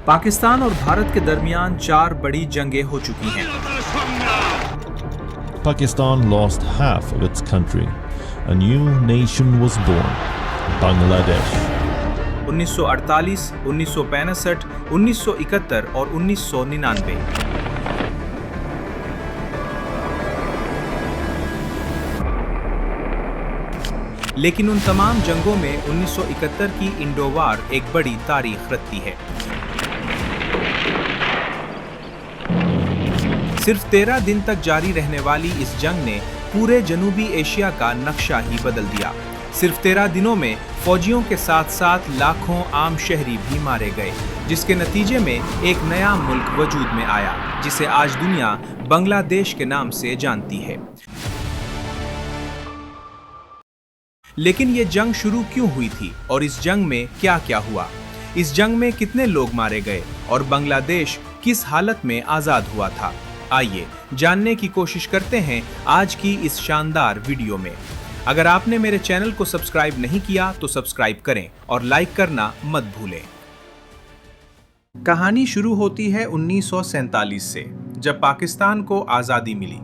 पाकिस्तान और भारत के दरमियान 4 बड़ी जंगें हो चुकी हैं। Pakistan lost half of its country. A new nation was born, Bangladesh. 1948, 1965, 1971 और 1999। लेकिन उन तमाम जंगों में 1971 की इंडो वार एक बड़ी तारीख रखती है। सिर्फ 13 दिन तक जारी रहने वाली इस जंग ने पूरे जनूबी एशिया का नक्शा ही बदल दिया। सिर्फ 13 दिनों में फौजियों के साथ साथ लाखों आम शहरी भी मारे गए, जिसके नतीजे में एक नया मुल्क वजूद में आया, जिसे आज दुनिया बांग्लादेश के नाम से जानती है। लेकिन ये जंग शुरू क्यों हुई थी और इस जंग में क्या क्या हुआ? इस जंग में कितने लोग मारे गए और बांग्लादेश किस हालत में आजाद हुआ था? आइए जानने की कोशिश करते हैं आज की इस शानदार वीडियो में। अगर आपने मेरे चैनल को सब्सक्राइब नहीं किया तो सब्सक्राइब करें और लाइक करना मत भूलें। कहानी शुरू होती है 1947 से, जब पाकिस्तान को आज़ादी मिली।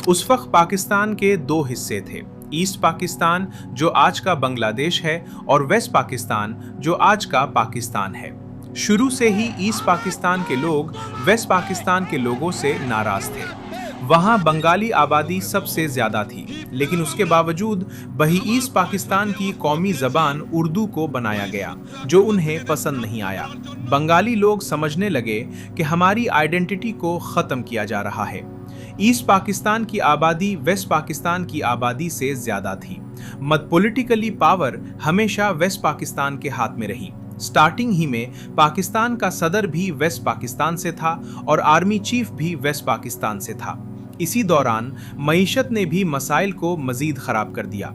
उस वक्त पाकिस्तान के 2 हिस्से थे, ईस्ट पाकिस्तान जो आज का बांग्लादेश है और वेस्ट पाकिस्तान जो आज का पाकिस्तान है। शुरू से ही ईस्ट पाकिस्तान के लोग वेस्ट पाकिस्तान के लोगों से नाराज थे। वहां बंगाली आबादी सबसे ज्यादा थी, लेकिन उसके बावजूद वही ईस्ट पाकिस्तान की कौमी जबान उर्दू को बनाया गया, जो उन्हें पसंद नहीं आया। बंगाली लोग समझने लगे कि हमारी आइडेंटिटी को खत्म किया जा रहा है। ईस्ट पाकिस्तान की आबादी वेस्ट पाकिस्तान की आबादी से ज्यादा थी। मत पॉलिटिकली पावर हमेशा वेस्ट पाकिस्तान के हाथ में रही। स्टार्टिंग ही में पाकिस्तान का सदर भी वेस्ट पाकिस्तान से था और आर्मी चीफ भी वेस्ट पाकिस्तान से था। इसी दौरान मईशत ने भी मसाइल को मजीद खराब कर दिया।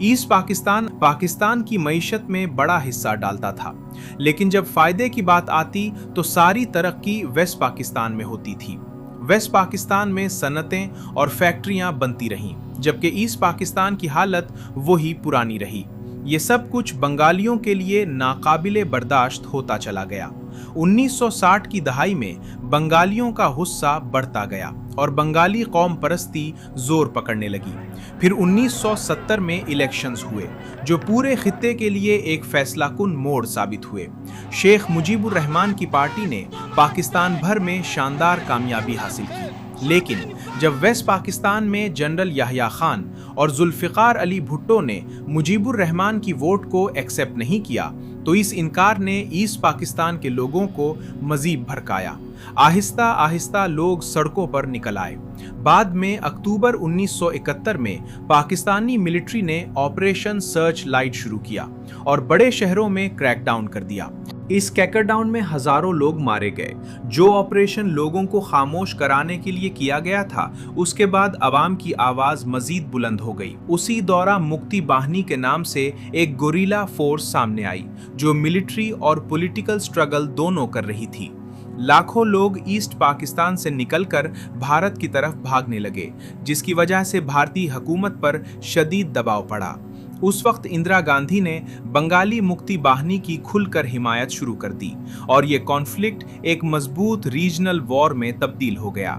ईस्ट पाकिस्तान पाकिस्तान की मईशत में बड़ा हिस्सा डालता था, लेकिन जब फायदे की बात आती तो सारी तरक्की वेस्ट पाकिस्तान में होती थी। वेस्ट पाकिस्तान में सनतें और फैक्ट्रियां बनती रहीं, जबकि ईस्ट पाकिस्तान की हालत वही पुरानी रही। ये सब कुछ बंगालियों के लिए नाकाबिले बर्दाश्त होता चला गया। 1960 की दहाई में बंगालियों का गुस्सा बढ़ता गया और बंगाली कौम परस्ती जोर पकड़ने लगी। फिर 1970 में इलेक्शंस हुए, जो पूरे खित्ते के लिए एक फैसलाकुन मोड़ साबित हुए। शेख मुजीबुर रहमान की पार्टी ने पाकिस्तान भर में शानदार कामयाबी हासिल की, लेकिन जब वेस्ट पाकिस्तान में जनरल याह्या खान और जुल्फिकार अली भुट्टो ने मुजीबुर रहमान की वोट को एक्सेप्ट नहीं किया, तो इस इनकार ने ईस्ट पाकिस्तान के लोगों को मजीद भड़काया। आहिस्ता आहिस्ता लोग सड़कों पर निकल आए। बाद में अक्टूबर 1971 में पाकिस्तानी मिलिट्री ने ऑपरेशन सर्च लाइट शुरू किया और बड़े शहरों में क्रैकडाउन कर दिया। इस क्रैकडाउन में हजारों लोग मारे गए। जो ऑपरेशन लोगों को खामोश कराने के लिए किया गया था, उसके बाद अवाम की आवाज मजीद बुलंद हो गई। उसी दौरान मुक्ति बाहिनी के नाम से एक गोरिल्ला फोर्स सामने आई, जो मिलिट्री और पॉलिटिकल स्ट्रगल दोनों कर रही थी। लाखों लोग ईस्ट पाकिस्तान से निकलकर भारत की तरफ भागने लगे, जिसकी वजह से भारतीय हुकूमत पर शदीद दबाव पड़ा। उस वक्त इंदिरा गांधी ने बंगाली मुक्ति बाहिनी की खुलकर हिमायत शुरू कर दी और ये कॉन्फ्लिक्ट एक मजबूत रीजनल वॉर में तब्दील हो गया।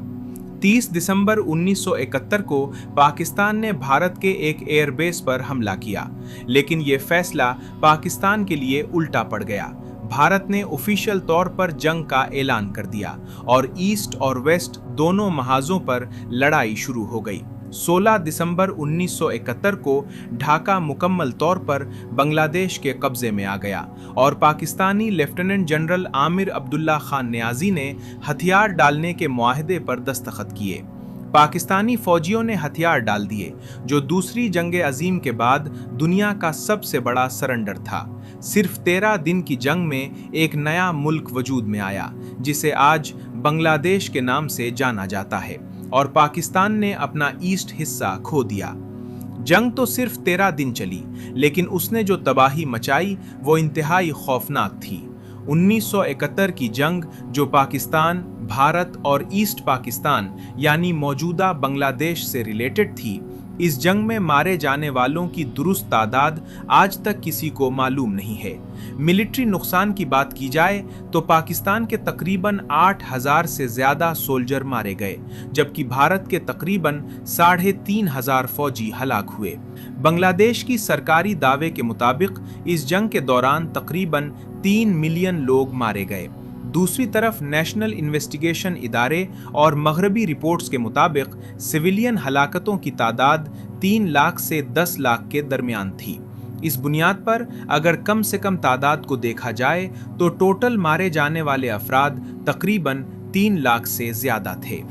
30 दिसंबर 1971 को पाकिस्तान ने भारत के एक एयरबेस पर हमला किया, लेकिन ये फैसला पाकिस्तान के लिए उल्टा पड़ गया। भारत ने ऑफिशियल तौर पर जंग का ऐलान कर दिया और ईस्ट और वेस्ट दोनों महाजों पर लड़ाई शुरू हो गई। 16 दिसंबर 1971 को ढाका मुकम्मल तौर पर बांग्लादेश के कब्जे में आ गया और पाकिस्तानी लेफ्टिनेंट जनरल आमिर अब्दुल्ला खान नियाजी ने हथियार डालने के मुआहदे पर दस्तखत किए। पाकिस्तानी फौजियों ने हथियार डाल दिए, जो दूसरी जंग अजीम के बाद दुनिया का सबसे बड़ा सरेंडर था। सिर्फ 13 दिन की जंग में एक नया मुल्क वजूद में आया, जिसे आज बांग्लादेश के नाम से जाना जाता है, और पाकिस्तान ने अपना ईस्ट हिस्सा खो दिया। जंग तो सिर्फ 13 दिन चली, लेकिन उसने जो तबाही मचाई वो इंतहाई खौफनाक थी। 1971 की जंग, जो पाकिस्तान, भारत और ईस्ट पाकिस्तान यानी मौजूदा बांग्लादेश से रिलेटेड थी, इस जंग में मारे जाने वालों की दुरुस्त तादाद आज तक किसी को मालूम नहीं है। मिलिट्री नुकसान की बात की जाए तो पाकिस्तान के तकरीबन 8,000 से ज्यादा सोल्जर मारे गए, जबकि भारत के तकरीबन 3,500 फौजी हलाक हुए। बांग्लादेश की सरकारी दावे के मुताबिक इस जंग के दौरान तकरीबन 3 मिलियन लोग मारे गए। दूसरी तरफ नेशनल इन्वेस्टिगेशन इदारे और मगरबी रिपोर्ट्स के मुताबिक सिविलियन हलाकतों की तादाद 3 लाख से 10 लाख के दरमियान थी। इस बुनियाद पर अगर कम से कम तादाद को देखा जाए तो टोटल मारे जाने वाले अफराद तकरीबन 3 लाख से ज्यादा थे।